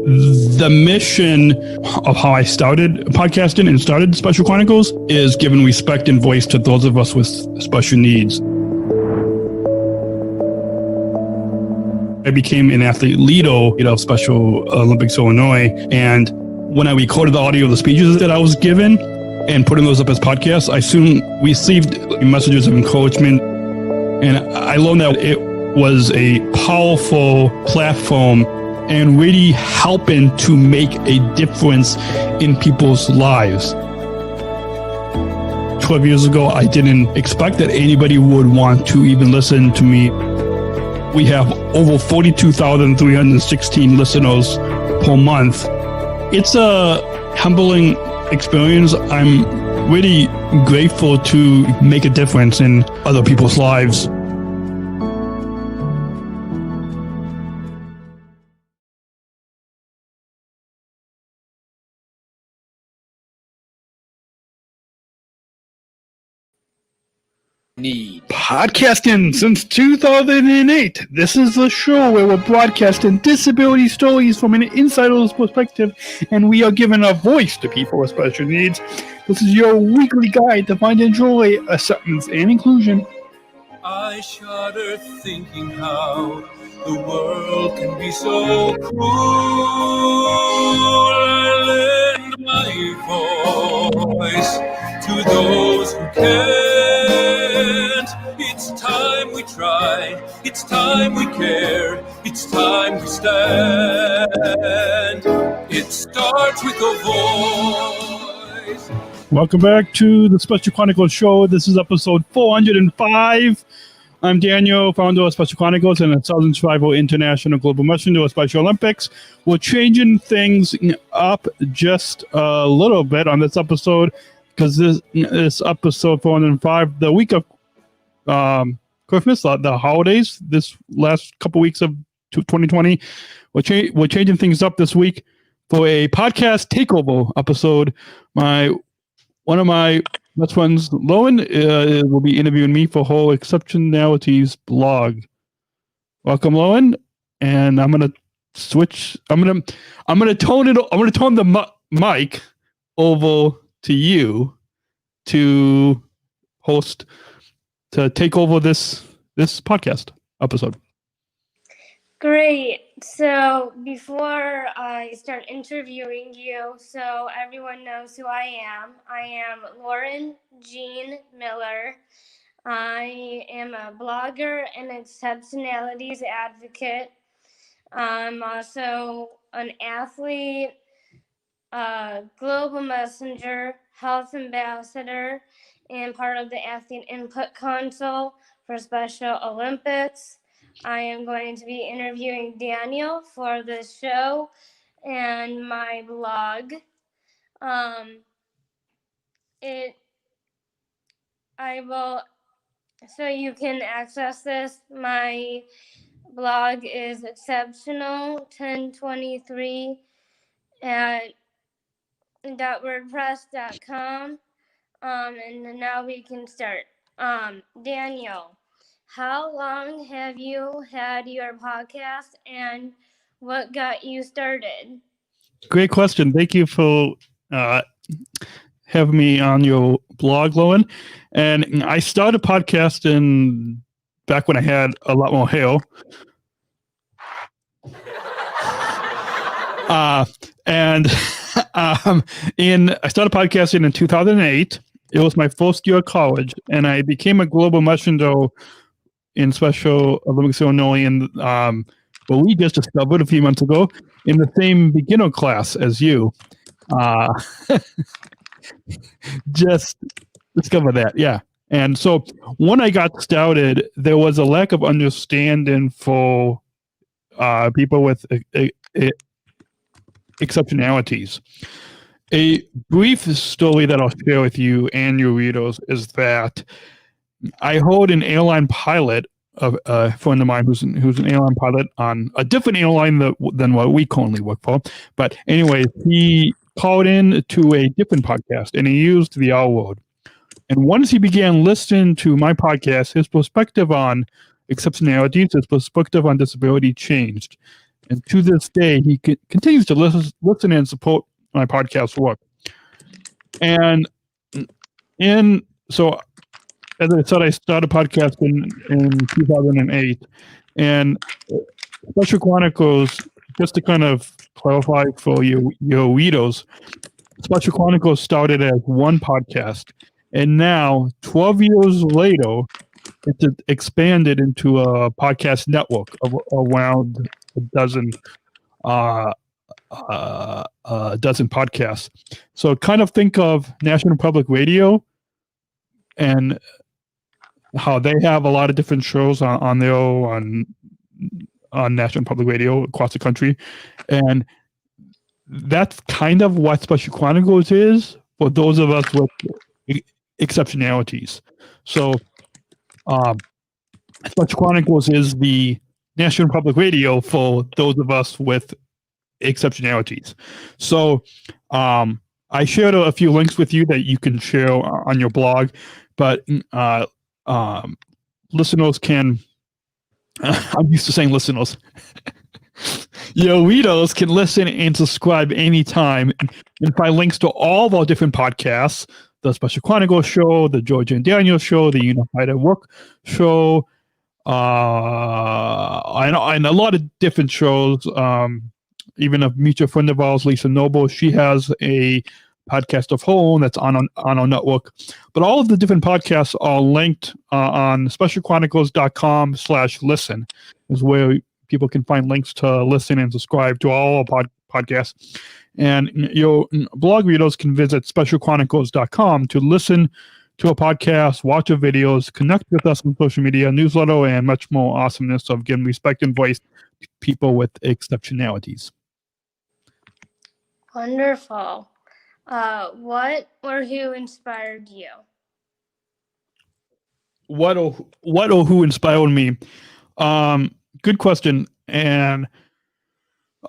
The mission of how I started podcasting and started Special Chronicles is giving respect and voice to those of us with special needs. I became an athlete leader of Special Olympics Illinois, and when I recorded the audio of the speeches that I was given and putting those up as podcasts, I soon received messages of encouragement, and I learned that it was a powerful platform and really helping to make a difference in people's lives. 12 years ago, I didn't expect that anybody would want to even listen to me. We have over 42,316 listeners per month. It's a humbling experience. I'm really grateful to make a difference in other people's lives. Podcasting since 2008. This is a show where we're broadcasting disability stories from an insider's perspective, and we are giving a voice to people with special needs. This is your weekly guide to find and joy, acceptance, and inclusion. I shudder thinking how the world can be so cruel. I lend my voice to those who can't. It's time we try, it's time we care, it's time we stand. It starts with a voice. Welcome back to the Special Chronicles show. This is episode 405. I'm Daniel, founder of Special Chronicles and a Southern Survival International Global Messenger of Special Olympics. We're changing things up just a little bit on this episode because this episode 405, the week of Christmas, the holidays, this last couple weeks of 2020, we're changing things up this week for a podcast takeover episode. One of my best friends, Lowen, will be interviewing me for whole Exceptionalities blog. Welcome, Lowen, and I'm gonna switch. I'm gonna tone the mic over to you to host. To take over this podcast episode. Great. So before I start interviewing you, so everyone knows who I am Lauren Jean Miller. I am a blogger and exceptionalities advocate. I'm also an athlete, global messenger, health ambassador, and part of the Athlete Input Council for Special Olympics. I am going to be interviewing Daniel for this show and my blog. So you can access this. My blog is exceptional1023 at .wordpress.com. And now we can start. Daniel, how long have you had your podcast and what got you started? Great question. Thank you for having me on your blog, Lowen. And I started podcasting back when I had a lot more hair. I started podcasting in 2008. It was my first year of college, and I became a global messenger in Special Olympics Illinois, and we just discovered a few months ago in the same beginner class as you. Just discovered that, yeah. And so when I got started, there was a lack of understanding for people with exceptionalities. A brief story that I'll share with you and your readers is that I heard an airline pilot, a friend of mine who's an airline pilot on a different airline than what we currently work for. But anyways, he called in to a different podcast and he used the R word. And once he began listening to my podcast, his perspective on exceptionalities, his perspective on disability changed. And to this day, he continues to listen and support my podcast work. And so, as I said, I started podcasting in 2008. And Special Chronicles, just to kind of clarify for your readers, Special Chronicles started as one podcast. And now, 12 years later, it's expanded into a podcast network of around a dozen podcasts. So kind of think of National Public Radio and how they have a lot of different shows on National Public Radio across the country. And that's kind of what Special Chronicles is for those of us with exceptionalities. So Special Chronicles is the National Public Radio for those of us with exceptionalities. So I shared a few links with you that you can share on your blog, but listeners can, I'm used to saying listeners, your readers can listen and subscribe anytime and find links to all of our different podcasts, the Special Chronicles show, the George and Daniel show, the Unified at Work show, and a lot of different shows. Even a mutual friend of ours, Lisa Noble, she has a podcast of her own that's on our network. But all of the different podcasts are linked on specialchronicles.com/listen is where people can find links to listen and subscribe to all our podcasts. And your blog readers can visit specialchronicles.com to listen to a podcast, watch our videos, connect with us on social media, newsletter, and much more awesomeness of giving respect and voice to people with exceptionalities. Wonderful. What or who inspired you? What or who inspired me? Good question. And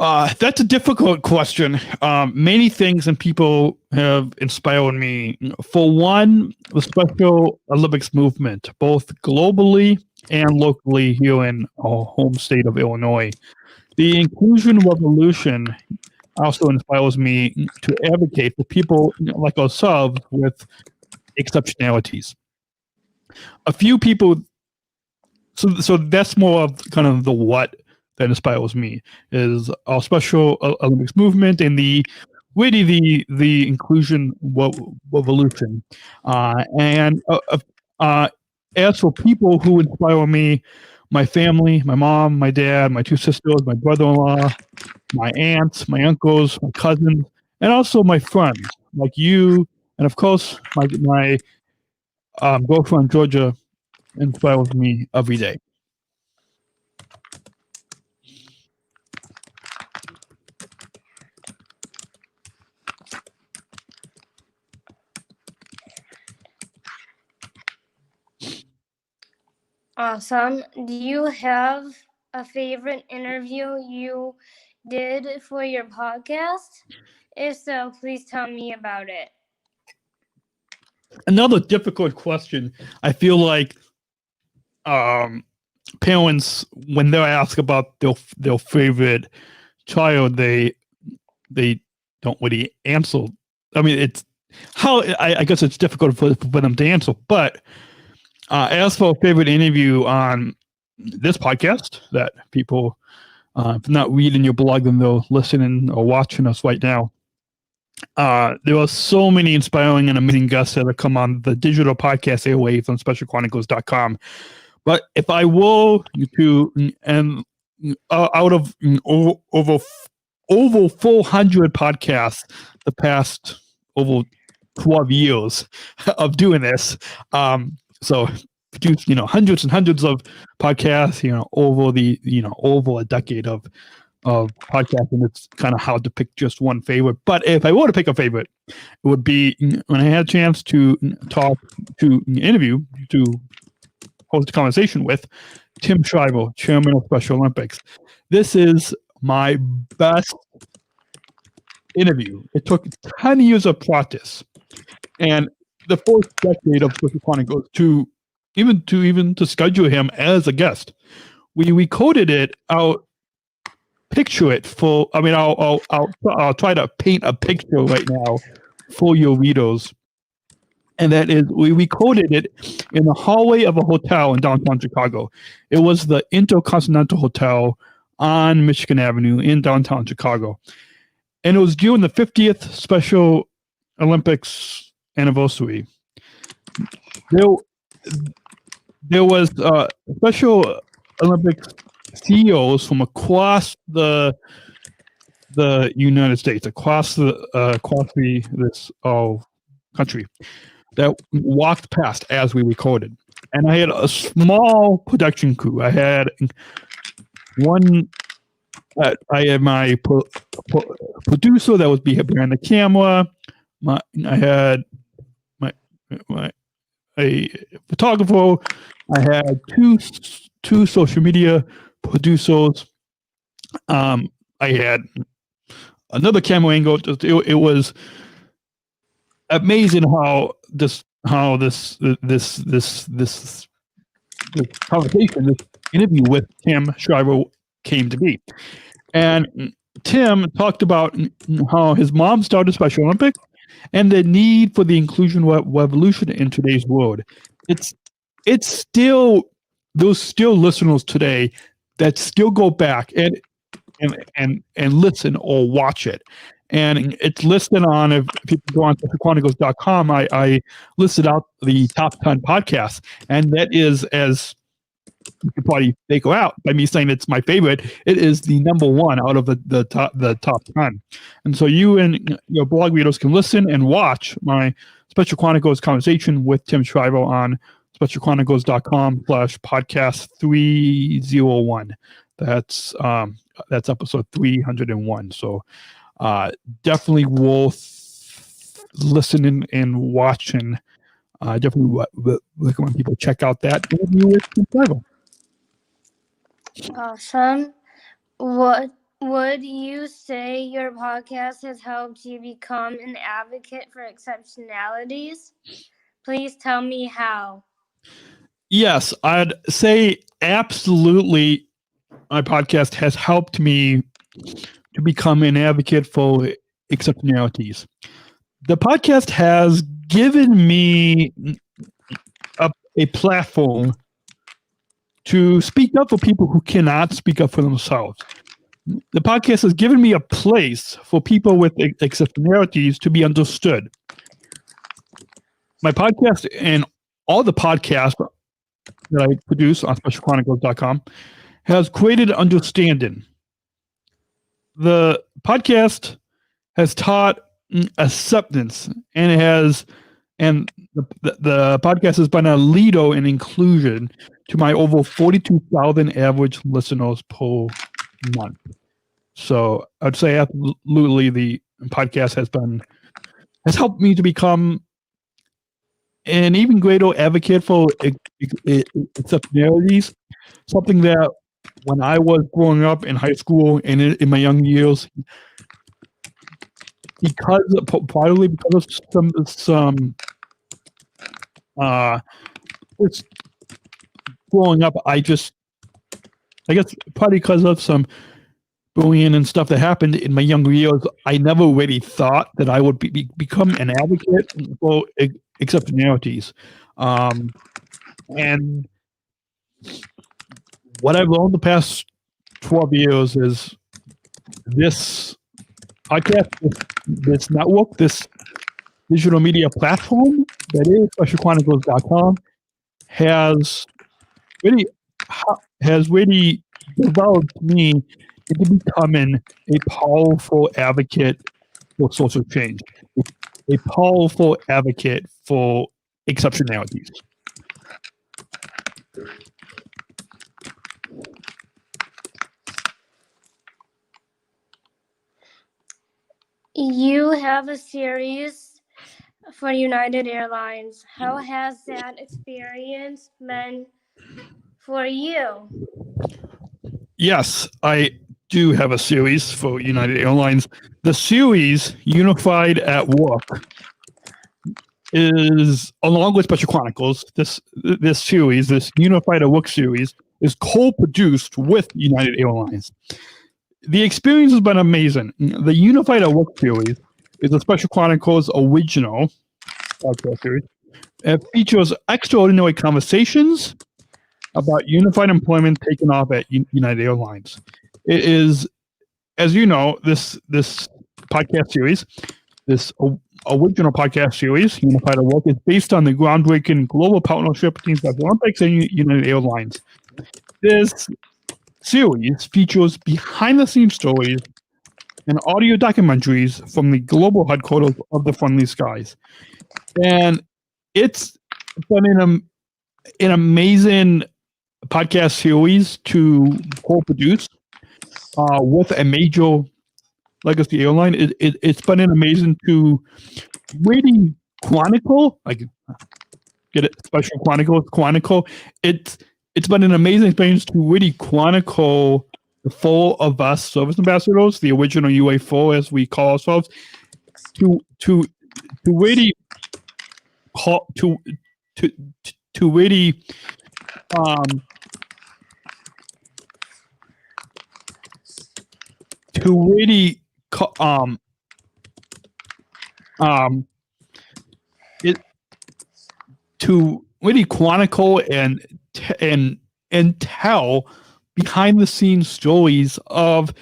that's a difficult question. Many things and people have inspired me. For one, the Special Olympics movement, both globally and locally here in our home state of Illinois. The inclusion revolution also inspires me to advocate for people like ourselves with exceptionalities. A few people, so that's more of kind of the what that inspires me is our Special Olympics movement and the inclusion revolution. And as for people who inspire me, my family, my mom, my dad, my two sisters, my brother-in-law, my aunts, my uncles, my cousins, and also my friends like you, and of course my girlfriend Georgia inspires me every day. Awesome. Do you have a favorite interview you did for your podcast? If so, please tell me about it. Another difficult question. I feel like parents, when they're asked about their favorite child, they don't really answer. I mean, it's how I guess it's difficult for them to answer. But as for a favorite interview on this podcast that people, if not reading your blog, then they're listening or watching us right now. There are so many inspiring and amazing guests that have come on the digital podcast airwaves on specialchronicles.com. But if I were to, and out of over 400 podcasts the past over 12 years of doing this, so produced, hundreds and hundreds of podcasts, over a decade of podcasting. It's kind of hard to pick just one favorite. But if I were to pick a favorite, it would be when I had a chance to interview, to host a conversation with Tim Shriver, chairman of Special Olympics. This is my best interview. It took 10 years of practice and the first decade of Special Chronicles to schedule him as a guest. We coded it out picture it for. I mean, I'll try to paint a picture right now for your readers. And that is, we recorded it in the hallway of a hotel in downtown Chicago. It was the Intercontinental Hotel on Michigan Avenue in downtown Chicago. And it was during the 50th Special Olympics anniversary. There was Special Olympics CEOs from across the United States, across this country, that walked past as we recorded. And I had a small production crew. I had my producer that was behind the camera. I had a photographer. I had two social media producers. I had another camera angle. It was amazing how this conversation, this interview with Tim Shriver came to be. And Tim talked about how his mom started Special Olympics and the need for the inclusion revolution in today's world. It's still, there's still listeners today that still go back and listen or watch it. And it's listed on, if people go on SpecialChronicles.com, I listed out the top 10 podcasts. And that is, as you could probably figure out by me saying it's my favorite, it is the number one out of the top 10. And so you and your blog readers can listen and watch my Special Chronicles conversation with Tim Shriver on SpecialChronicles.com/podcast 301. That's episode 301. So definitely worth listening and watching. Definitely recommend people check out that interview with Tim Shriver. Awesome. What would you say your podcast has helped you become an advocate for exceptionalities? Please tell me how. Yes, I'd say absolutely my podcast has helped me to become an advocate for exceptionalities. The podcast has given me a platform to speak up for people who cannot speak up for themselves. The podcast has given me a place for people with exceptionalities to be understood. My podcast and all the podcasts that I produce on SpecialChronicles.com has created understanding. The podcast has taught acceptance, and the podcast has been a leader in inclusion to my over 42,000 average listeners per month. So I'd say absolutely the podcast has helped me to become an even greater advocate for exceptionalities, something that when I was growing up in high school and in my young years, probably because of some growing up, I guess probably because of some bullying and stuff that happened in my younger years, I never really thought that I would become an advocate for exceptionalities. And what I've learned the past 12 years is this podcast, this network, this digital media platform that is SpecialChronicles.com has really developed me into becoming a powerful advocate for social change, a powerful advocate for exceptionalities. You have a series for United Airlines. How has that experience been for you? Yes, I do have a series for United Airlines. The series, Unified at Work, is, along with Special Chronicles, this series, this Unified at Work series, is co-produced with United Airlines. the experience has been amazing. The Unified at Work series is a Special Chronicles original podcast series. It features extraordinary conversations about unified employment taking off at United Airlines. It is, as you know, this podcast series, this original podcast series, Unified at Work, is based on the groundbreaking global partnership between Special Olympics and United Airlines. This series features behind-the-scenes stories and audio documentaries from the global headquarters of the Friendly Skies. And it's been an amazing podcast series to co-produce with a major legacy airline. It's been amazing to really chronicle, like, get it, Special Chronicles, chronicle. It's been an amazing experience to really chronicle the four of us service ambassadors, the original UA4 as we call ourselves, to really call to really to really chronicle and tell behind the scenes stories of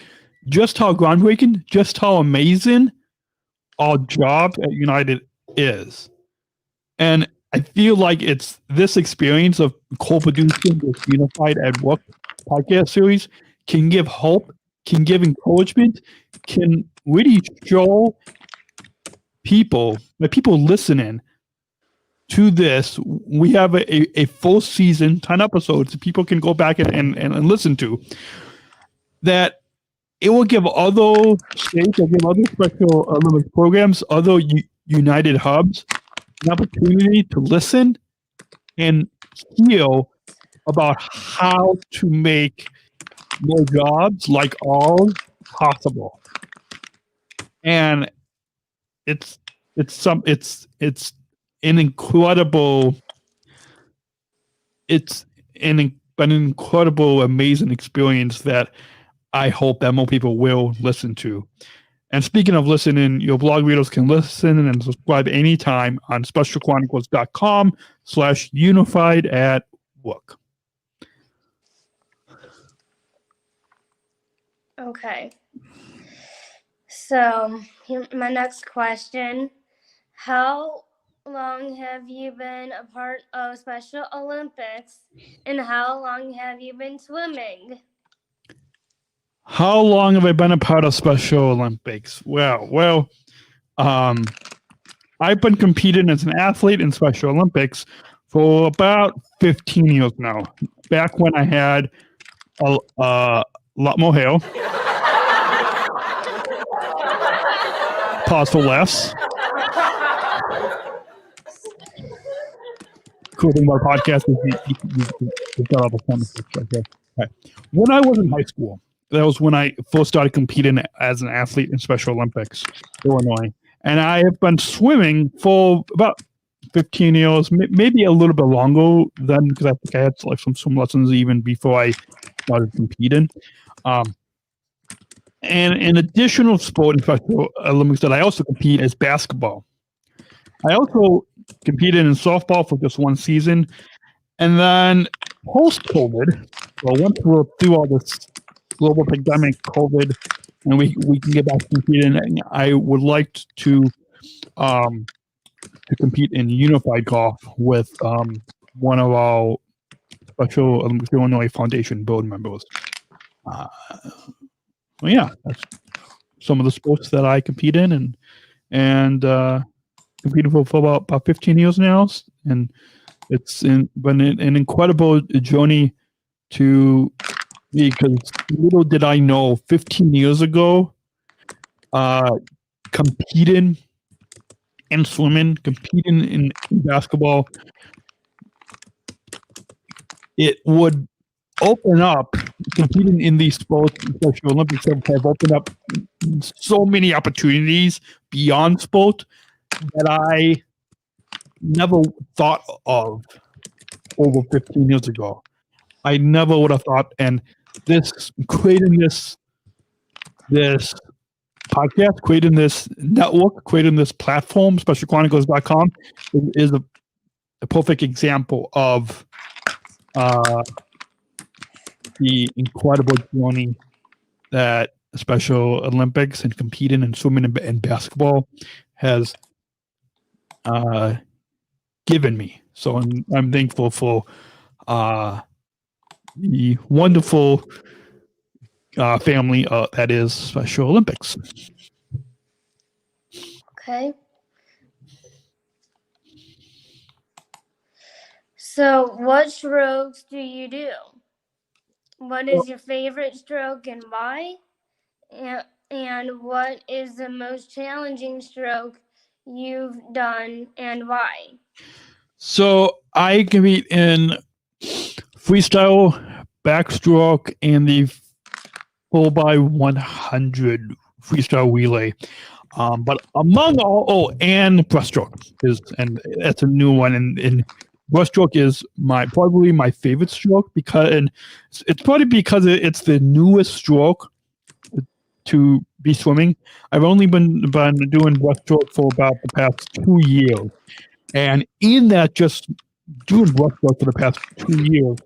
just how groundbreaking, just how amazing our job at United is. And I feel like it's this experience of co-producing this Unified at Work podcast series can give hope, can give encouragement, can really show people, the people listening to this. We have a full season, 10 episodes that people can go back and listen to, that it will give other states, will give other Special Olympics programs, other United hubs, an opportunity to listen and hear about how to make more jobs like ours possible. And it's an incredible, an incredible, amazing experience that I hope that more people will listen to. And speaking of listening, your blog readers can listen and subscribe anytime on specialchronicles.com/unified at work. Okay. So my next question, how long have you been a part of Special Olympics and how long have you been swimming? How long have I been a part of Special Olympics? Well, I've been competing as an athlete in Special Olympics for about 15 years now. Back when I had a lot more hair. Pause for less. Cool thing about podcasts is you've got all the fun stuff right there. Right. When I was in high school, that was when I first started competing as an athlete in Special Olympics, Illinois. And I have been swimming for about 15 years, maybe a little bit longer than, because I think I had like some swim lessons even before I started competing. And an additional sport in Special Olympics that I also compete is basketball. I also competed in softball for just one season. And then post-COVID, well, once we're through all this global pandemic, COVID, and we can get back to competing, I would like to compete in unified golf with one of our Special Olympics Illinois Foundation board members. Well, yeah, that's some of the sports that I compete in, and competed for about 15 years now, and it's been an incredible journey to me, because little did I know 15 years ago, competing in swimming, competing in basketball, it would open up, competing in these sports, Special Olympics have opened up so many opportunities beyond sport that I never thought of over 15 years ago. I never would have thought, and this creating this this podcast, creating this network, creating this platform, specialchronicles.com, is a perfect example of the incredible journey that Special Olympics and competing in swimming and basketball has given me. So I'm thankful for the wonderful family that is Special Olympics. Okay. So, what strokes do you do? What is your favorite stroke and why? And what is the most challenging stroke you've done and why? So I compete in freestyle, backstroke, and the 4x100 freestyle relay. But among all, and breaststroke and that's a new one. And breaststroke is probably my favorite stroke because it's probably because it's the newest stroke to be swimming. I've only been doing breaststroke for about the past 2 years, and in that, just doing breaststroke for the past 2 years,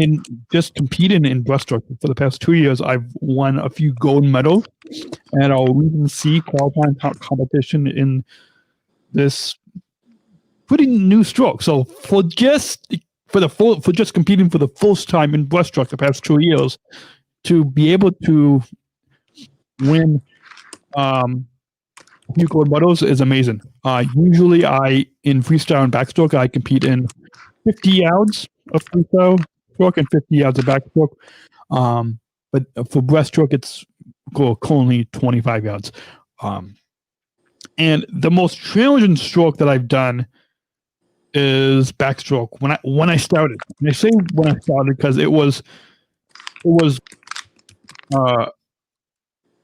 in just competing in breaststroke for the past 2 years, I've won a few gold medals at our Region C qualifying competition in this pretty new stroke. So for just competing for the first time in breaststroke the past 2 years, to be able to win a few gold medals is amazing. Usually, in freestyle and backstroke, I compete in 50 yards of freestyle stroke and 50 yards of backstroke. But for breaststroke, it's only 25 yards. And the most challenging stroke that I've done is backstroke. When I started, and I say when I started because it was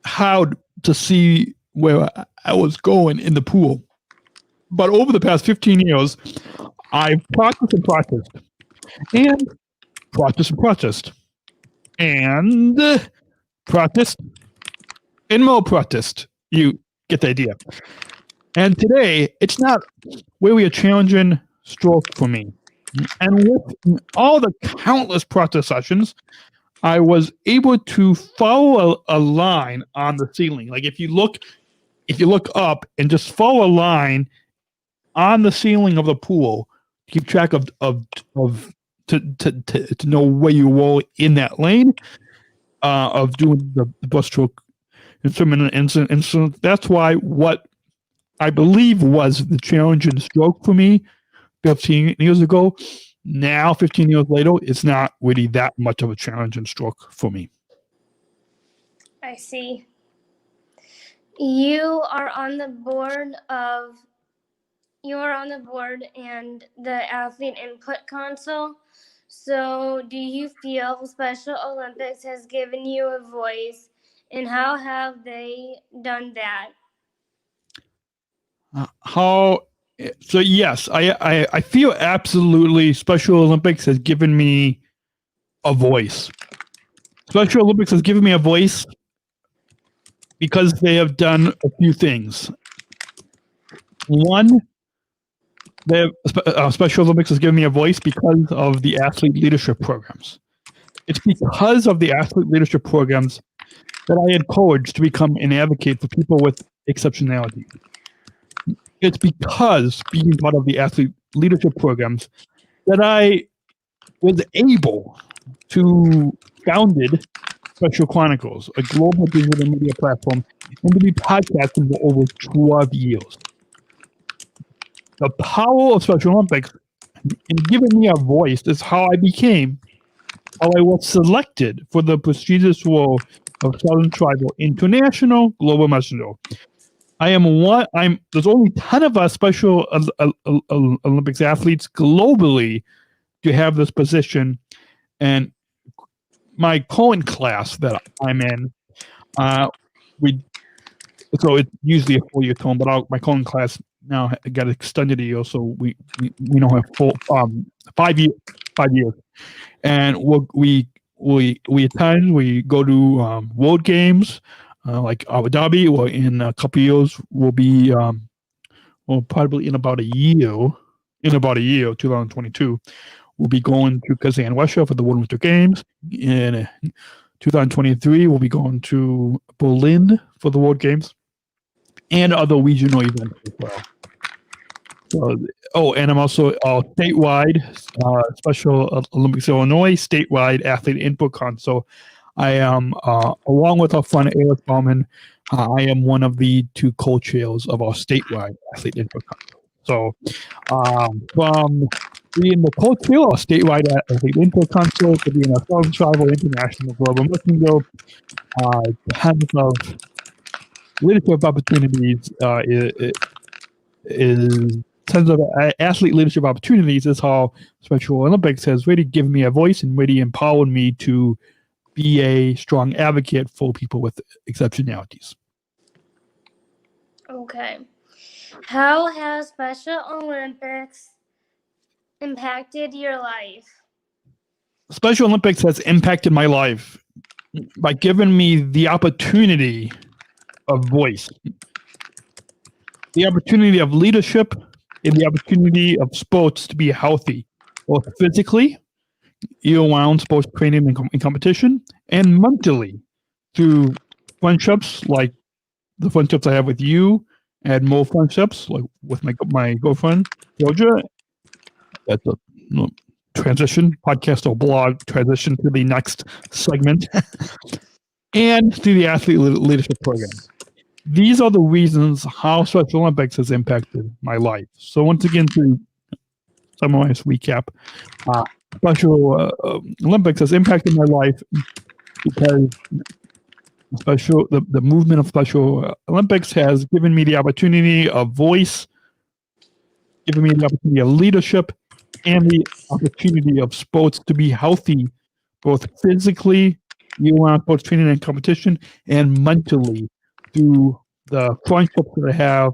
hard to see where I was going in the pool. But over the past 15 years, I've practiced and practiced, and practiced and practiced, and practiced, and more practiced. You get the idea. And today, it's not really a challenging stroke for me. And with all the countless practice sessions, I was able to follow a line on the ceiling. Like if you look up and just follow a line on the ceiling of the pool, keep track of to know where you were in that lane of doing the breaststroke and swimming. And so that's why what I believe was the challenging stroke for me 15 years ago. Now, 15 years later, it's not really that much of a challenging stroke for me. I see. You are on the board and the Athlete Input Council. So do you feel Special Olympics has given you a voice, and how have they done that? So yes, I feel absolutely Special Olympics has given me a voice. Special Olympics has given me a voice because they have done a few things. One, Special Olympics has given me a voice because of the athlete leadership programs. It's because of the athlete leadership programs that I encouraged to become an advocate for people with exceptionalities. It's because being part of the athlete leadership programs that I was able to founded Special Chronicles, a global digital media platform, and to be podcasting for over 12 years. The power of Special Olympics in giving me a voice is how I was selected for the prestigious role of Southern Tribal International Global Messenger. There's only 10 of us Special Olympics athletes globally to have this position, and my current class that I'm in, so it's usually a 4-year term, but my current class now got extended a year, so we don't have full 5 years, and we we attend. We go to world games like Abu Dhabi, or in a couple of years we'll be probably in about a year, 2022, we'll be going to Kazan, Russia for the World Winter Games. In 2023, we'll be going to Berlin for the World Games and other regional events as well. So, and I'm also statewide Special Olympics Illinois statewide athlete input council. I am, along with our friend Eric Bauman, I am one of the two co-chairs of our statewide athlete input council. So, from being the co-chair of statewide athlete input council to being a Southern Tribal International Global Messenger, tons of leadership opportunities is tons of athlete leadership opportunities is how Special Olympics has really given me a voice and really empowered me to be a strong advocate for people with exceptionalities. Okay. How has Special Olympics impacted your life? Special Olympics has impacted my life by giving me the opportunity of voice, the opportunity of leadership, and the opportunity of sports to be healthy, both physically, year-round sports training and competition, and mentally through friendships like the friendships I have with you, and more friendships like with my girlfriend Georgia. That's a transition podcast or blog transition to the next segment, and through the athlete leadership program. These are the reasons how Special Olympics has impacted my life. So once again, to summarize, recap, Special Olympics has impacted my life because the movement of Special Olympics has given me the opportunity of voice, given me the opportunity of leadership, and the opportunity of sports to be healthy, both physically, year-round sports training and competition, and mentally through the friendships that I have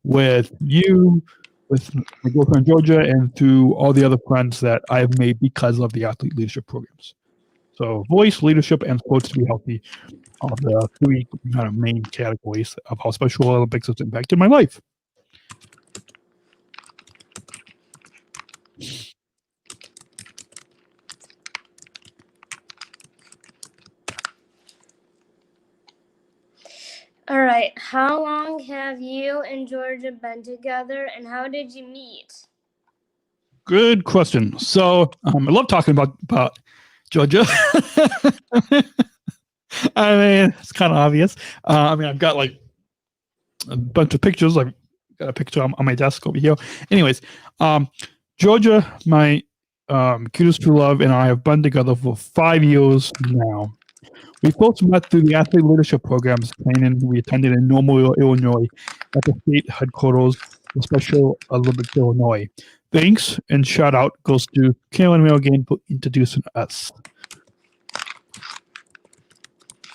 with you, with my girlfriend Georgia, and through all the other friends that I have made because of the athlete leadership programs. So voice, leadership, and sports to be healthy are the three kind of main categories of how Special Olympics has impacted my life. All right. How long have you and Georgia been together, and how did you meet? Good question. So I love talking about Georgia. I mean, it's kind of obvious. I've got like a bunch of pictures. I've got a picture on my desk over here. Anyways, Georgia, my cutest true love, and I have been together for 5 years now. We first met through the athlete leadership programs training we attended in Normal, Illinois at the state headquarters of Special Olympics Illinois. Thanks and shout out goes to Karen Milligan for introducing us.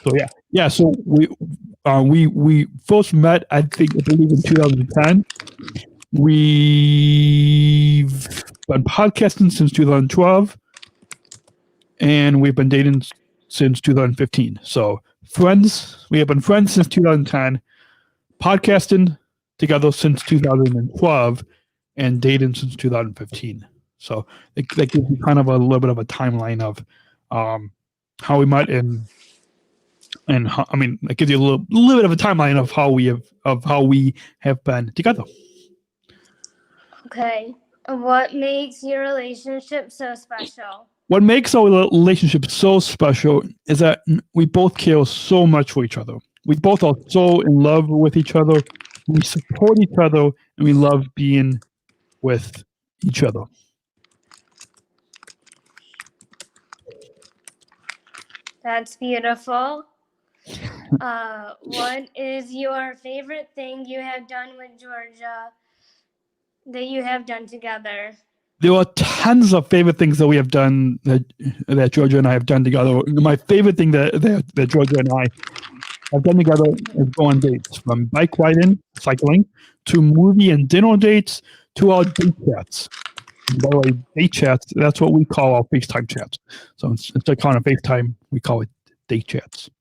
So so we first met, I believe in 2010. We've been podcasting since 2012, and we've been dating since 2015. So we have been friends since 2010, podcasting together since 2012, and dating since 2015. So that gives you kind of a little bit of a timeline of how we met, and how, it gives you a little bit of a timeline of how we have been together. Okay. What makes your relationship so special? What makes our relationship so special is that we both care so much for each other. We both are so in love with each other. We support each other, and we love being with each other. That's beautiful. What is your favorite thing you have done with Georgia that you have done together? There are tons of favorite things that we have done that Georgia and I have done together. My favorite thing that Georgia and I have done together is go on dates, from bike riding, cycling, to movie and dinner dates, to our date chats. By the way, date chats, that's what we call our FaceTime chats. So instead of calling it FaceTime, we call it date chats.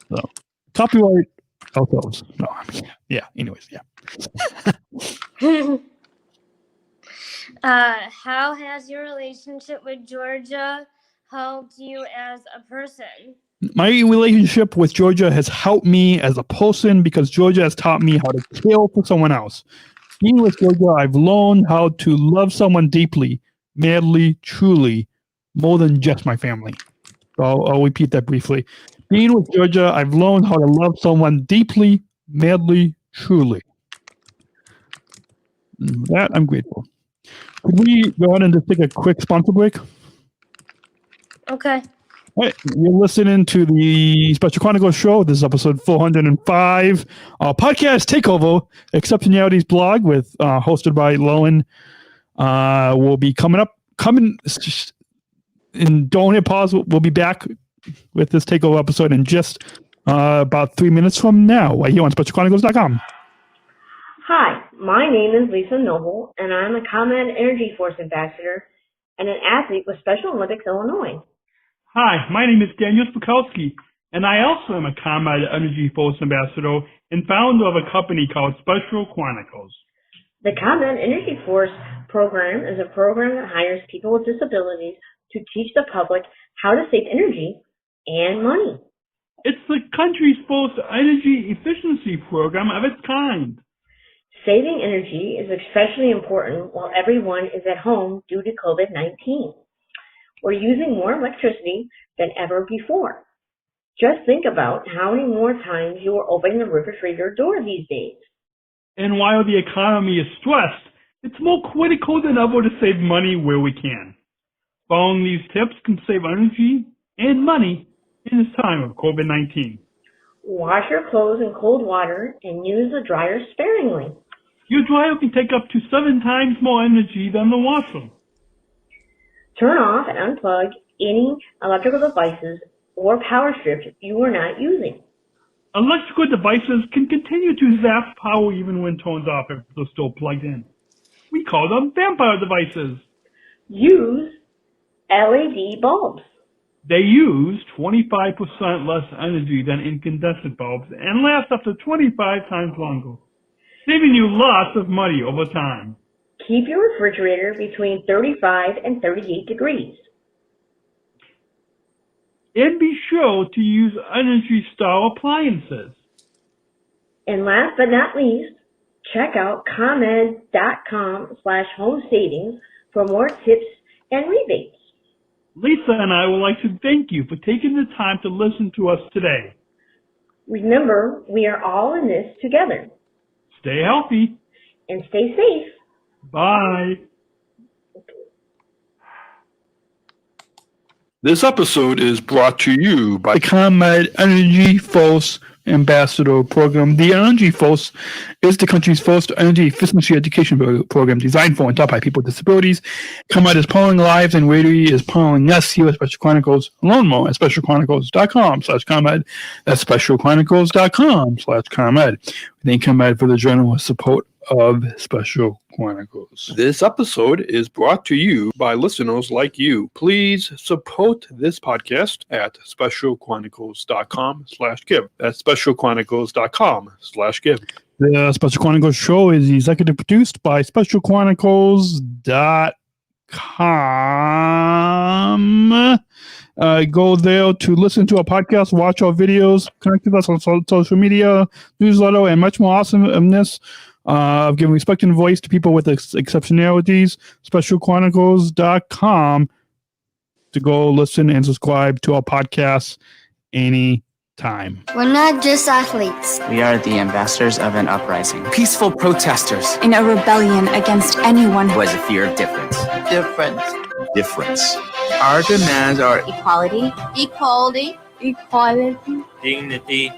So copyright ourselves. No, yeah, anyways, yeah. How has your relationship with Georgia helped you as a person? My relationship with Georgia has helped me as a person because Georgia has taught me how to kill for someone else. Being with Georgia, I've learned how to love someone deeply, madly, truly, more than just my family. So I'll repeat that briefly. Being with Georgia, I've learned how to love someone deeply, madly, truly. For that, I'm grateful. Could we go ahead and just take a quick sponsor break? Okay. All right, you're listening to the Special Chronicles show. This is episode 405. Podcast TakeOver, Exceptionalities blog with hosted by Lowen. Will be coming and don't hit pause. We'll be back with this TakeOver episode in just about 3 minutes from now, right here on SpecialChronicles.com. Hi, my name is Lisa Noble, and I'm a ComEd Energy Force ambassador and an athlete with Special Olympics Illinois. Hi, my name is Daniel Smrokowski, and I also am a ComEd Energy Force ambassador and founder of a company called Special Chronicles. The ComEd Energy Force program is a program that hires people with disabilities to teach the public how to save energy and money. It's the country's first energy efficiency program of its kind. Saving energy is especially important while everyone is at home due to COVID-19. We're using more electricity than ever before. Just think about how many more times you are opening the refrigerator door these days. And while the economy is stressed, it's more critical than ever to save money where we can. Following these tips can save energy and money in this time of COVID-19. Wash your clothes in cold water and use the dryer sparingly. Your dryer can take up to 7 times more energy than the washer. Turn off and unplug any electrical devices or power strips you are not using. Electrical devices can continue to zap power even when turned off if they're still plugged in. We call them vampire devices. Use LED bulbs. They use 25% less energy than incandescent bulbs and last up to 25 times longer, saving you lots of money over time. Keep your refrigerator between 35 and 38 degrees. And be sure to use Energy Star appliances. And last but not least, check out ComEd.com/home savings for more tips and rebates. Lisa and I would like to thank you for taking the time to listen to us today. Remember, we are all in this together. Stay healthy. And stay safe. Bye. This episode is brought to you by The ComEd Energy Force Ambassador Program. The Energy Force is the country's first energy efficiency education program designed for and taught by people with disabilities. ComEd is powering lives and radio is powering us here at Special Chronicles. Learn more at specialchronicles.com/ComEd. That's specialchronicles.com/ComEd. We thank ComEd for the generous support of Special Chronicles. This episode is brought to you by listeners like you. Please support this podcast at specialchronicles.com/give. That's specialchronicles.com/give. The Special Chronicles show is executive produced by specialchronicles.com. Go there to listen to our podcast, watch our videos, connect with us on social media, newsletter, and much more awesomeness of giving respect and voice to people with exceptionalities. Specialchronicles.com to go listen and subscribe to our podcasts anytime. We're not just athletes. We are the ambassadors of an uprising. Peaceful protesters. In a rebellion against anyone who has a fear of difference. Difference. Our demands are equality, dignity,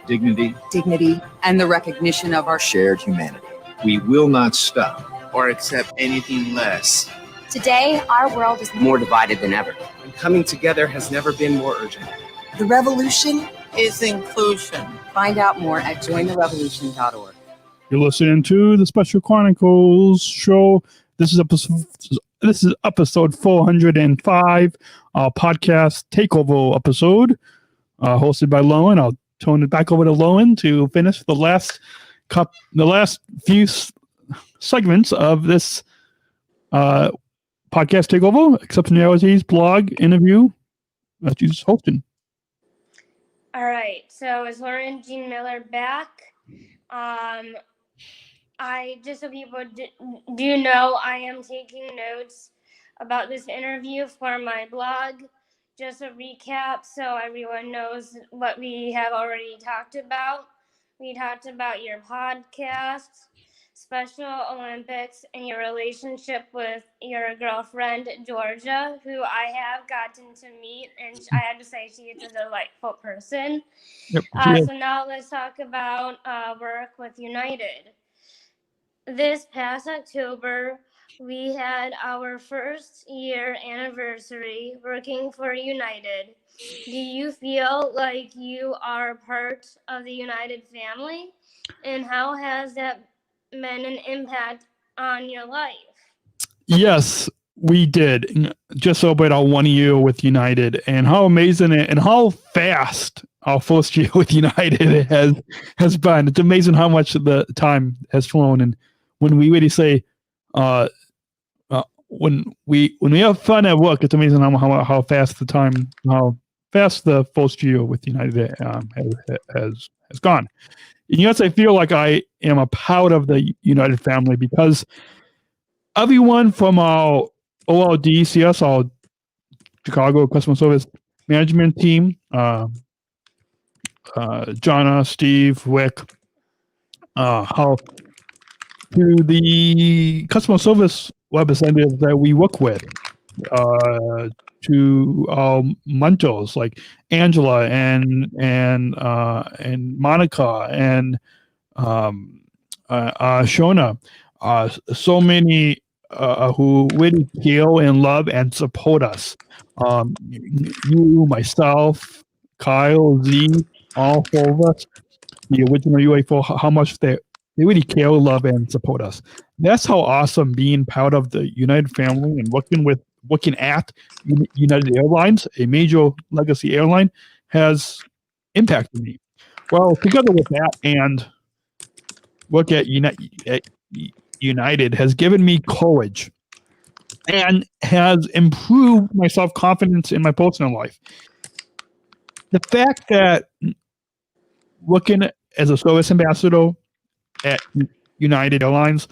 and the recognition of our shared humanity. We will not stop or accept anything less. Today, our world is more divided than ever. And coming together has never been more urgent. The revolution is inclusion. Find out more at jointherevolution.org. You're listening to the Special Chronicles show. This is This is episode 405, our podcast takeover episode, hosted by Lowen. I'll turn it back over to Lowen to finish the last few segments of this podcast takeover, Exceptionalities blog interview that she's hosting. All right, so is Lauren Jean Miller back? I just so people do know, I am taking notes about this interview for my blog. Just a recap so everyone knows what we have already talked about. We talked about your podcast, Special Olympics, and your relationship with your girlfriend, Georgia, who I have gotten to meet, and I have to say she is a delightful person. Yep. So now let's talk about work with United. This past October, we had our first year anniversary working for United. Do you feel like you are part of the United family? And how has that been an impact on your life? Yes, we did. Just celebrate our 1 year with United, and how amazing and how fast our first year with United has been. It's amazing how much the time has flown. And when we really say, when we have fun at work, it's amazing how fast the first year with United has gone. And yes, I feel like I am a part of the United family because everyone from our OLD, CS, our Chicago Customer Service Management team, Jonna, Steve, Wick, how to the customer service representatives that we work with, to our mentors like Angela and Monica and Shona, so many who really care and love and support us. You, myself, Kyle, Z, all four of us, the original UA4, how much they really care, love, and support us. That's how awesome being part of the United family and working at United Airlines, a major legacy airline, has impacted me. Well, together with that and work at United has given me courage and has improved my self-confidence in my personal life. The fact that working as a service ambassador at United Airlines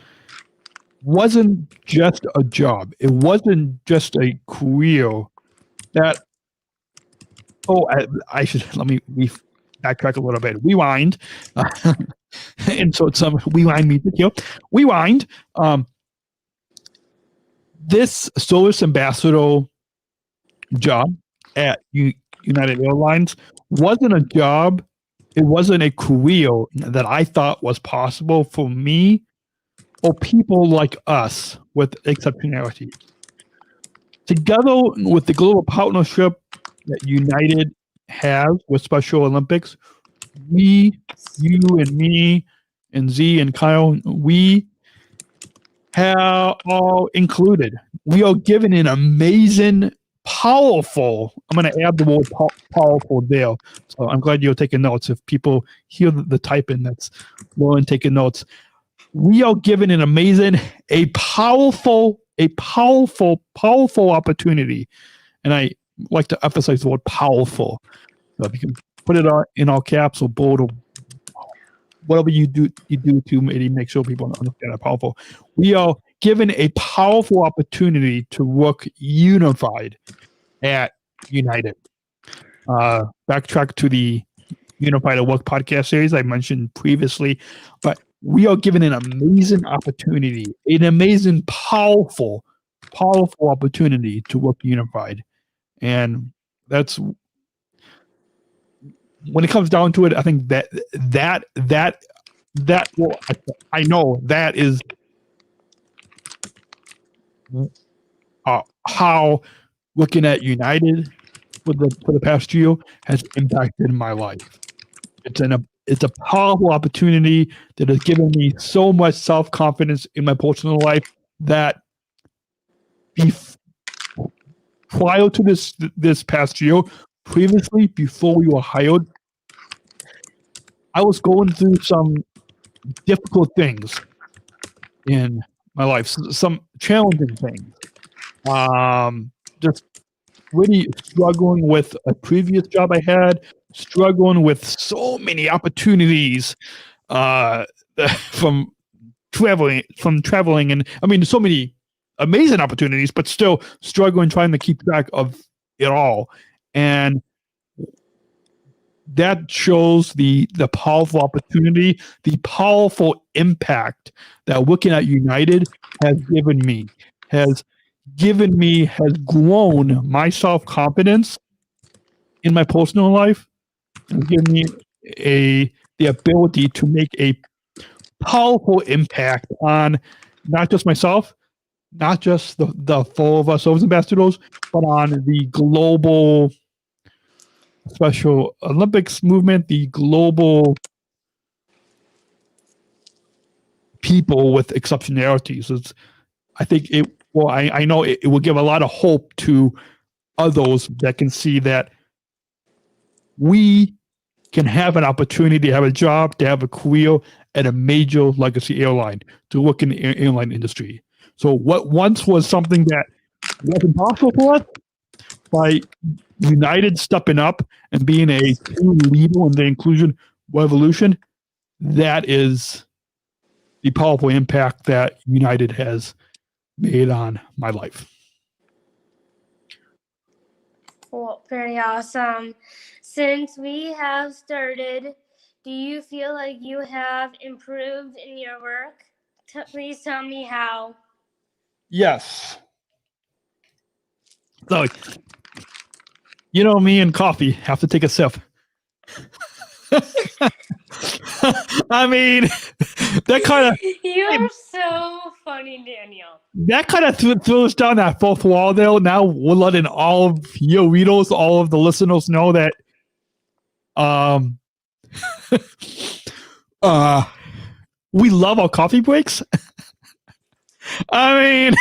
wasn't just a job. It wasn't just a career that, I should, let me backtrack a little bit. Rewind. And so some rewind music here. Rewind. This service ambassador job at United Airlines wasn't a job. It wasn't a career that I thought was possible for me or people like us with Exceptionalities. Together with the global partnership that United has with Special Olympics, you and me and Z and Kyle, we have all included. We are given an amazing, powerful, I'm going to add the word powerful there. So I'm glad you're taking notes. If people hear the typing, that's Lauren taking notes. We are given an amazing, a powerful opportunity. And I like to emphasize the word powerful. So if you can put it in all caps or bold or whatever you do to maybe make sure people understand how powerful. We are given a powerful opportunity to work unified at United. Backtrack to the Unified at Work podcast series I mentioned previously, but we are given an amazing opportunity, an amazing, powerful opportunity to work unified. And that's, when it comes down to it, I think that well, I know that is how looking at United for the past year has impacted my life. It's a powerful opportunity that has given me so much self-confidence in my personal life that prior to this past year, previously, before we were hired, I was going through some difficult things in my life, some challenging things. Just really struggling with a previous job I had, struggling with so many opportunities from traveling, and I mean, so many amazing opportunities, but still struggling trying to keep track of it all. And that shows the powerful opportunity, the powerful impact that working at United has grown my self-confidence in my personal life, and given me the ability to make a powerful impact on not just myself, not just the four of us service ambassadors, but on the global Special Olympics movement, the global people with exceptionalities. I think I know it will give a lot of hope to others that can see that we can have an opportunity to have a job, to have a career at a major legacy airline, to work in the airline industry. So what once was something that wasn't possible for us, by United stepping up and being a true leader in the inclusion revolution, that is the powerful impact that United has made on my life. Cool. Very awesome. Since we have started, do you feel like you have improved in your work? Please tell me how. Yes. So, you know, me and coffee have to take a sip. I mean, that kind of... You're so funny, Daniel. That kind of throws down that fourth wall there. Now we're letting all of your readers, all of the listeners know that we love our coffee breaks. I mean,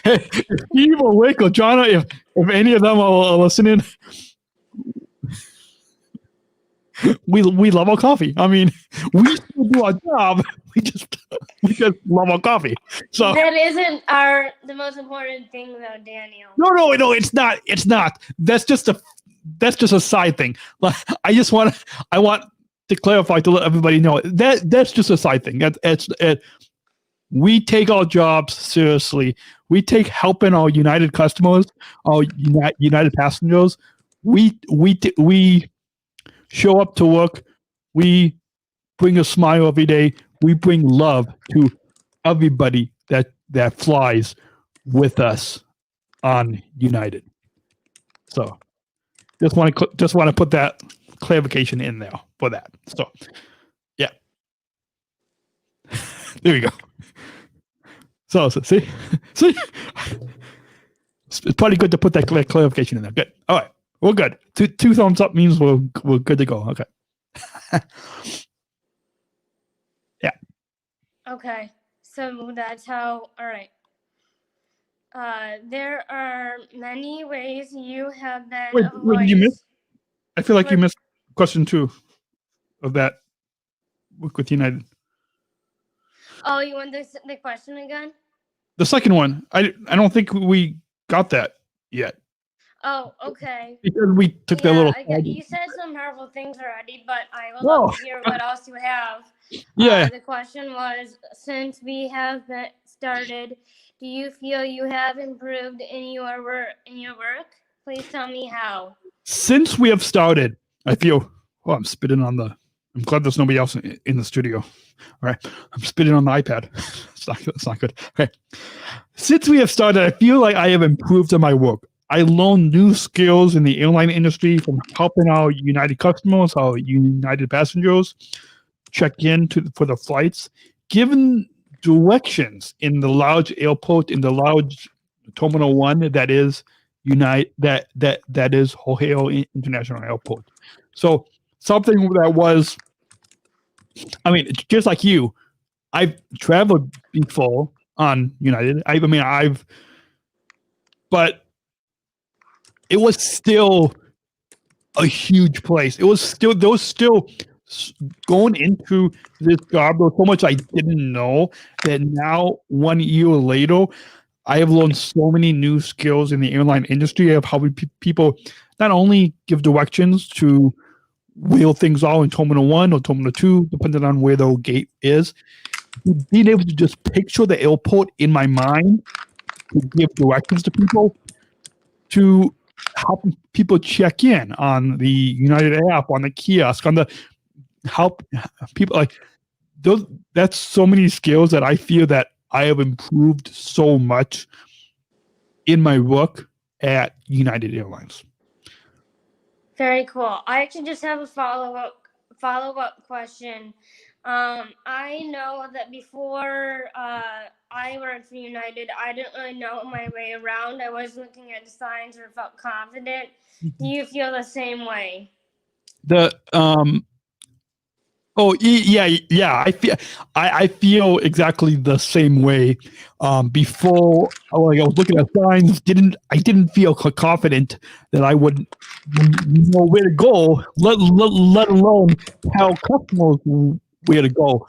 if Steve or Rick or John, if any of them are listening, we love our coffee. I mean, we still do our job. We just love our coffee. So that isn't the most important thing, though, Daniel. No, it's not. It's not. That's just a side thing. I want to clarify to let everybody know that's just a side thing. We take our jobs seriously. We take helping our United customers, our United passengers. We show up to work. We bring a smile every day. We bring love to everybody that flies with us on United. So, just want to put that clarification in there for that. So, yeah, there we go. So see, it's probably good to put that clarification in there. Good. All right, we're good. Two thumbs up means we're good to go. Okay. Yeah. Okay, so that's how. All right. There are many ways you have been. Wait, you missed? I feel like you missed question 2 of that work with United. Oh, you want the question again? The second one, I don't think we got that yet. Oh, okay. Because we took that little. You said some powerful things already, but I would love to hear what else you have. Yeah. The question was, since we have started, do you feel you have improved in your work? Please tell me how. Since we have started, I feel. Oh, I'm spitting on the. I'm glad there's nobody else in the studio. All right, I'm spitting on the iPad. It's not good. Okay. Since we have started, I feel like I have improved in my work. I learned new skills in the airline industry from helping our United customers, our United passengers, check in for the flights, given directions in the large airport, in the large Terminal 1 that is United, that is O'Hare International Airport. So something that was, I mean, just like you, I've traveled before on United. I've but it was still a huge place. There was still going into this job. There was so much I didn't know that now 1 year later, I have learned so many new skills in the airline industry of how people not only give directions to wheel things all in Terminal 1 or Terminal 2, depending on where the gate is, being able to just picture the airport in my mind to give directions to people, to help people check in on the United app, on the kiosk, on the help people like those. That's so many skills that I feel that I have improved so much in my work at United Airlines. Very cool. I actually just have a follow-up question. I know that before I worked for United, I didn't really know my way around. I wasn't looking at the signs or felt confident. Do you feel the same way? I feel exactly the same way. Before, like I was looking at signs, I didn't feel confident that I would know where to go, let alone tell customers where to go.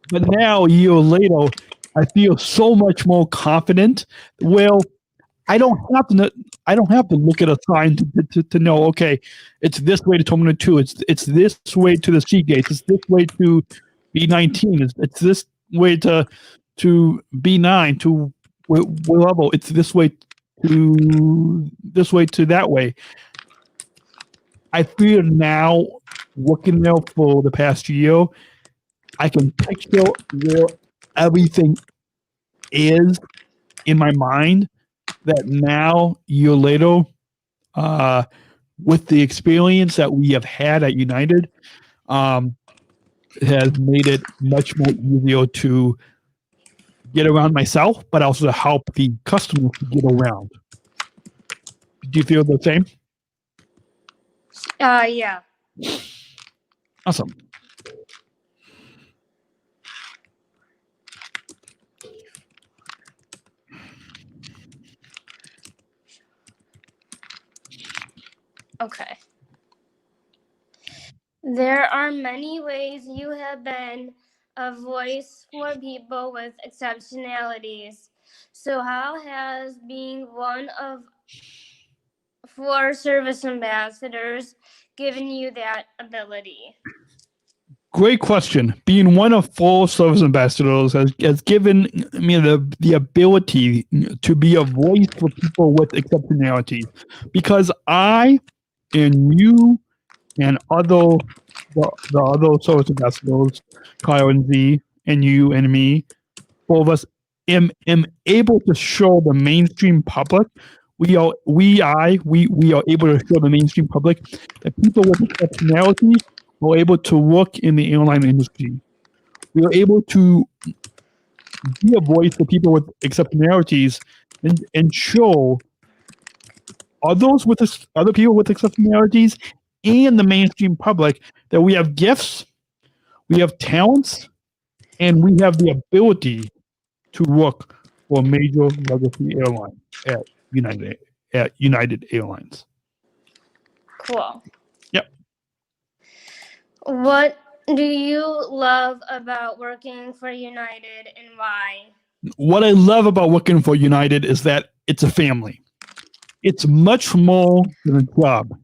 But now, a year later, I feel so much more confident. Well, I don't have to look at a sign to know, okay, it's this way to Terminal 2, it's this way to the C gate, it's this way to B19, it's this way to B9 to level, it's this way to that way. I feel now, working there for the past year, I can picture where everything is in my mind. That now, a year later, with the experience that we have had at United, has made it much more easier to get around myself, but also to help the customers to get around. Do you feel the same? Yeah. Awesome. Okay. There are many ways you have been a voice for people with exceptionalities. So how has being one of 4 service ambassadors given you that ability? Great question. Being one of 4 service ambassadors has given me the ability to be a voice for people with exceptionalities, because I and you and the other service ambassadors, Kyle and Z, and you and me, 4 of us, am able to show the mainstream public. We are able to show the mainstream public that people with exceptionalities are able to work in the airline industry. We are able to be a voice for people with exceptionalities and show other people with exceptionalities and the mainstream public that we have gifts, we have talents, and we have the ability to work for a major legacy airline at United Airlines. Cool. Yep. What do you love about working for United and why? What I love about working for United is that it's a family. It's much more than a job.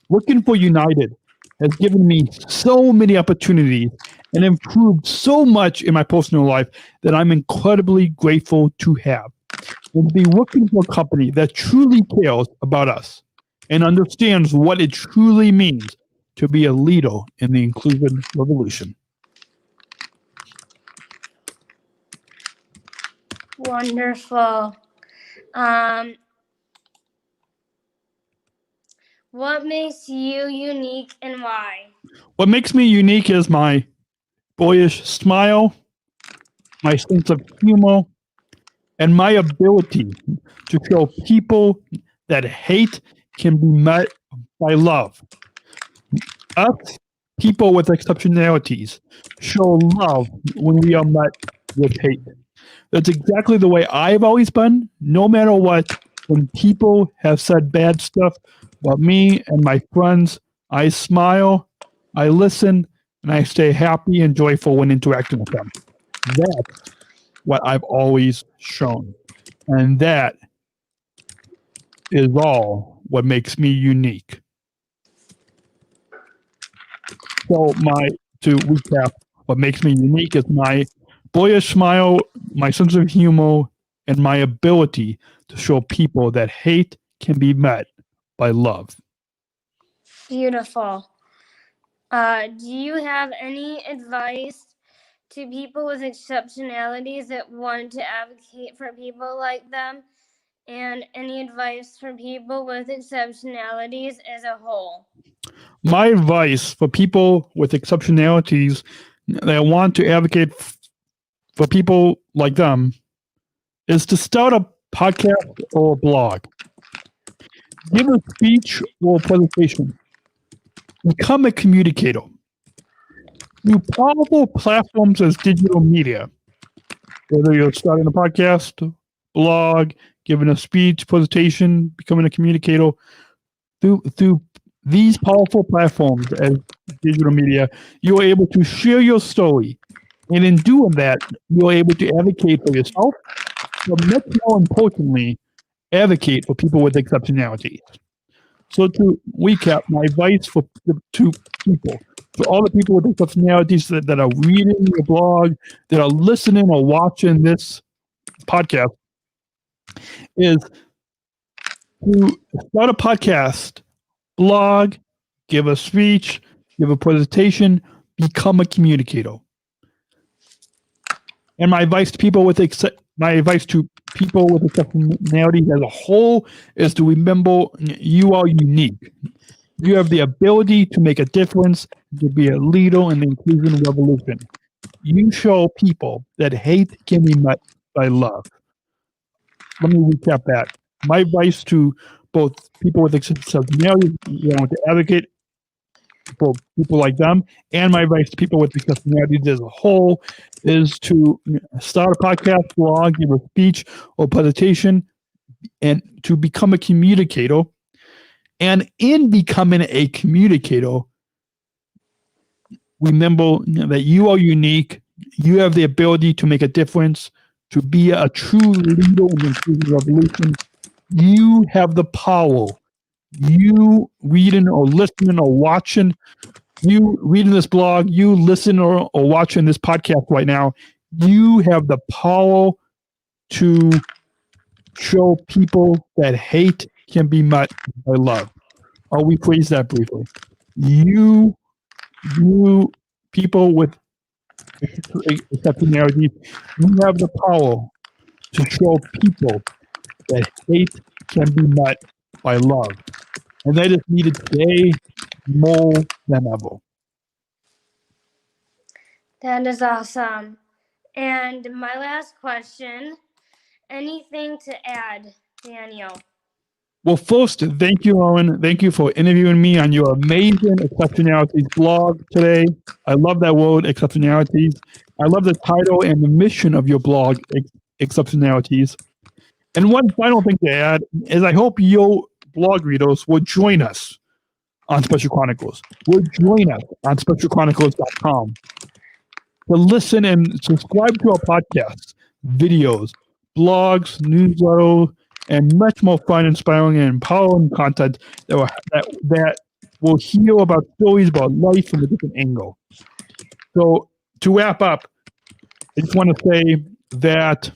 Working for United has given me so many opportunities and improved so much in my personal life that I'm incredibly grateful to have. And to be working for a company that truly cares about us and understands what it truly means to be a leader in the inclusion revolution. Wonderful. What makes you unique and why? What makes me unique is my boyish smile, my sense of humor, and my ability to show people that hate can be met by love. Us, people with exceptionalities, show love when we are met with hate. That's exactly the way I've always been, no matter what When people have said bad stuff about me and my friends, I smile, I listen, and I stay happy and joyful when interacting with them. That's what I've always shown. And that is all what makes me unique. So to recap, what makes me unique is my boyish smile, my sense of humor, and my ability to show people that hate can be met by love. Beautiful. Do you have any advice to people with exceptionalities that want to advocate for people like them? And any advice for people with exceptionalities as a whole? My advice for people with exceptionalities that want to advocate for people like them is to start a podcast or a blog. Give a speech or a presentation. Become a communicator. Through powerful platforms as digital media, whether you're starting a podcast, blog, giving a speech, presentation, becoming a communicator, through these powerful platforms as digital media, you are able to share your story. And in doing that, you're able to advocate for yourself, but much more importantly, advocate for people with exceptionalities. So to recap, my advice to people, for all the people with exceptionalities that are reading your blog, that are listening or watching this podcast, is to start a podcast, blog, give a speech, give a presentation, become a communicator. And my advice to people with exceptionalities as a whole is to remember you are unique. You have the ability to make a difference, to be a leader in the inclusion revolution. You show people that hate can be met by love. Let me recap that. My advice to both people with exceptionalities, to advocate for people like them, and my advice to people with exceptionalities as a whole is to start a podcast, blog, give a speech or presentation, and to become a communicator. And in becoming a communicator, remember that you are unique. You have the ability to make a difference, to be a true leader in the inclusion revolution. You have the power. You reading or listening or watching, you reading this blog, you listen or watching this podcast right now, you have the power to show people that hate can be met by love. I'll rephrase that briefly. You people with exceptionalities, you have the power to show people that hate can be met by love. And that is needed today more than ever. That is awesome. And my last question, anything to add, Daniel? Well, first, thank you, Owen. Thank you for interviewing me on your amazing Exceptionalities blog today. I love that word, Exceptionalities. I love the title and the mission of your blog, Exceptionalities. And one final thing to add is I hope your blog readers will join us on Special Chronicles. Will join us on specialchronicles.com to listen and subscribe to our podcasts, videos, blogs, newsletters, and much more fun, inspiring, and empowering content that will hear about stories about life from a different angle. So to wrap up, I just want to say that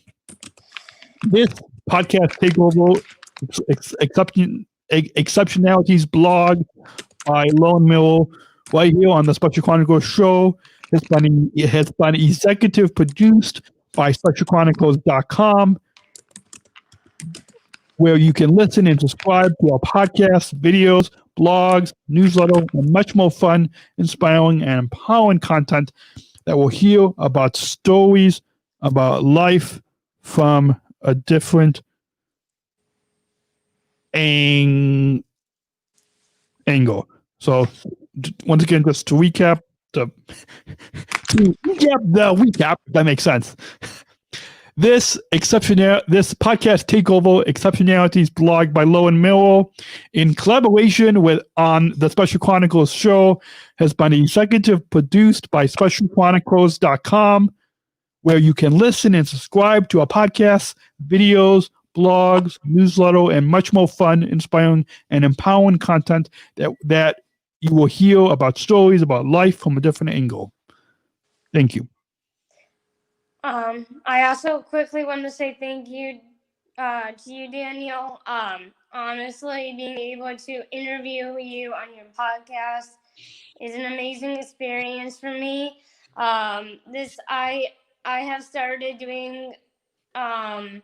this podcast takeover, Exceptionalities blog by Lone Miller, right here on the Special Chronicles show, has been executive produced by SpecialChronicles.com, where you can listen and subscribe to our podcasts, videos, blogs, newsletter, and much more fun, inspiring, and empowering content that will hear about stories about life from a different angle. So once again, just to recap, if that makes sense. This podcast takeover Exceptionalities blog by Lowen Millwall in collaboration with on the Special Chronicles show has been executive produced by SpecialChronicles.com, where you can listen and subscribe to our podcasts, videos, blogs, newsletter, and much more fun, inspiring, and empowering content that you will hear about stories about life from a different angle. Thank you. I also quickly want to say thank you to you, Daniel. Honestly, being able to interview you on your podcast is an amazing experience for me. I have started doing. I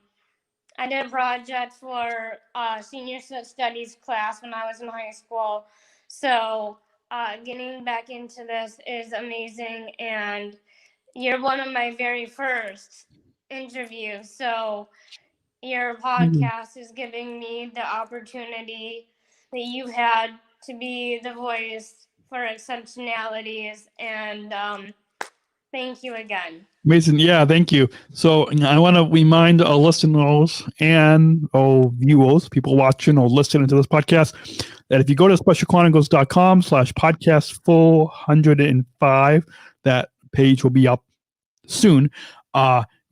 did a project for senior studies class when I was in high school, so getting back into this is amazing, and you're one of my very first interviews, so your podcast is giving me the opportunity that you've had to be the voice for Exceptionalities, and thank you again. Mason, yeah, thank you. So I want to remind our listeners and our viewers, people watching or listening to this podcast, that if you go to specialchronicles.com/podcast 405, that page will be up soon.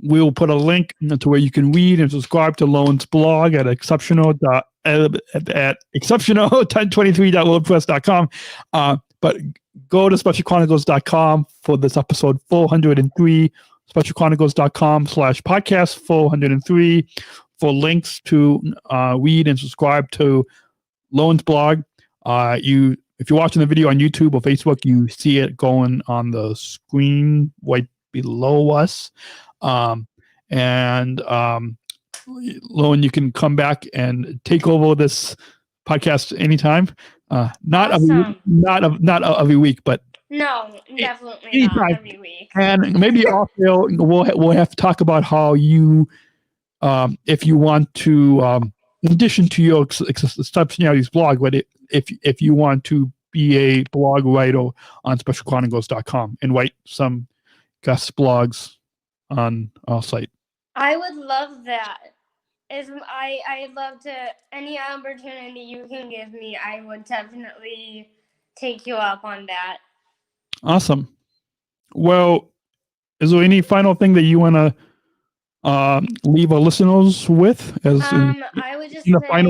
We'll put a link to where you can read and subscribe to Lowen's blog at exceptional1023.wordpress.com. But go to specialchronicles.com for this episode 403, specialchronicles.com/podcast 403 for links to read and subscribe to Lowen's blog. If you're watching the video on YouTube or Facebook, you see it going on the screen right below us. Lowen, you can come back and take over this podcast anytime. Not every week, but no, definitely anytime. Not every week. And maybe also we'll have to talk about how you, if you want to, in addition to your Exceptionalities blog, but if you want to be a blog writer on SpecialChronicles.com and write some guest blogs on our site. I would love that. I'd love to, any opportunity you can give me, I would definitely take you up on that. Awesome. Well, is there any final thing that you want to leave our listeners with? I would just say that I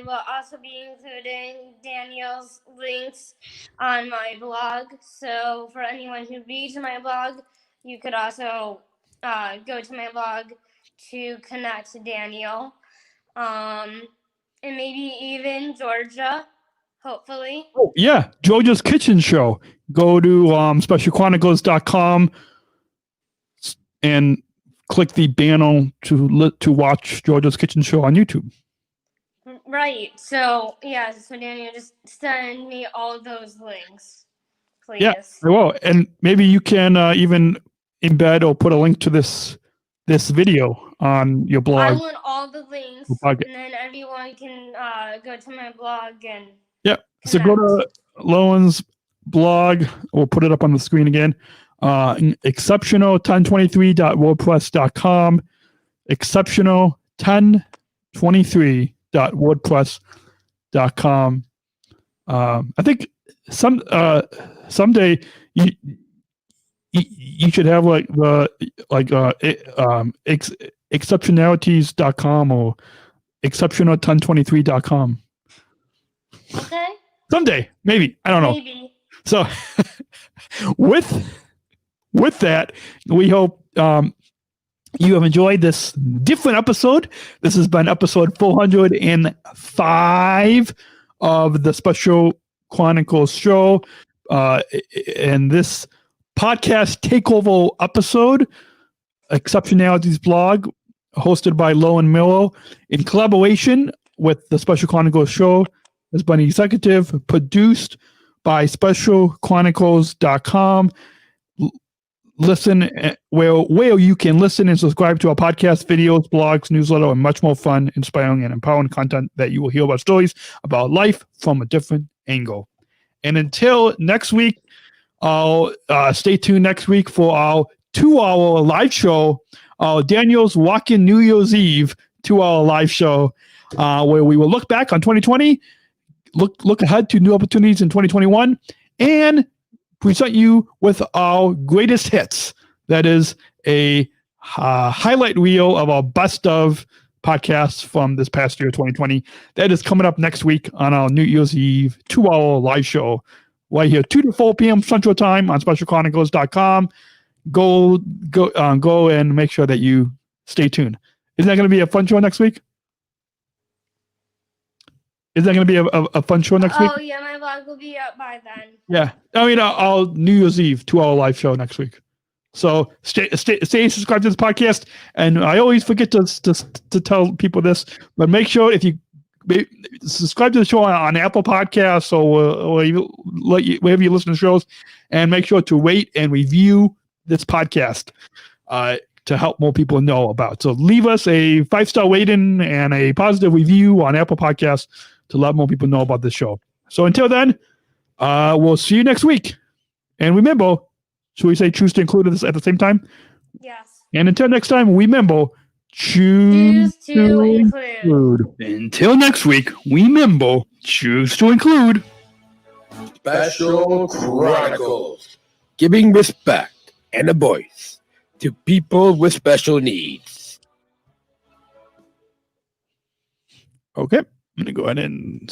will also be including Daniel's links on my blog. So for anyone who reads my blog, you could also go to my blog to connect to Daniel, and maybe even Georgia, hopefully. Oh, yeah, Georgia's Kitchen Show. Go to specialchronicles.com and click the banner to watch Georgia's Kitchen Show on YouTube. Right. So, yeah, so Daniel, just send me all those links, please. Yeah, I will. And maybe you can even embed or put a link to this video on your blog. I want all the links, and then everyone can go to my blog and so go to Lowen's blog. We'll put it up on the screen again. Exceptional1023.wordpress.com. Exceptional1023.wordpress.com. I think someday you should have exceptionalities.com or exceptional1023.com. Okay. Someday, maybe. I don't know. Maybe. So with that, we hope you have enjoyed this different episode. This has been episode 405 of the Special Chronicles show. And this podcast takeover episode, Exceptionalities blog, hosted by Lowen Millwall, in collaboration with the Special Chronicles show, has been executive produced by SpecialChronicles.com. Listen where you can listen and subscribe to our podcast, videos, blogs, newsletter, and much more fun, inspiring, and empowering content that you will hear about stories about life from a different angle. And until next week, I'll stay tuned next week for our 2-hour live show Daniel's Walk-In New Year's Eve 2-hour live show where we will look back on 2020, look ahead to new opportunities in 2021, and present you with our greatest hits. That is a highlight reel of our best of podcasts from this past year, 2020. That is coming up next week on our New Year's Eve 2-hour live show right here, 2 to 4 p.m. Central Time on SpecialChronicles.com. Go and make sure that you stay tuned. Isn't that going to be a fun show next week? Is that going to be a fun show next week? Oh, yeah, my vlog will be up by then. Yeah. I mean, our New Year's Eve 2-hour live show next week. So stay subscribed to this podcast. And I always forget to tell people this, but make sure if you subscribe to the show on Apple Podcasts or wherever you listen to shows, and make sure to rate and review this podcast to help more people know about. So leave us a 5-star rating and a positive review on Apple Podcasts to let more people know about this show. So until then, we'll see you next week. And remember, should we say choose to include this at the same time? Yes. And until next time, remember, choose to include. Until next week, remember, choose to include. Special Chronicles, giving respect and a voice to people with special needs. Okay, I'm going to go ahead and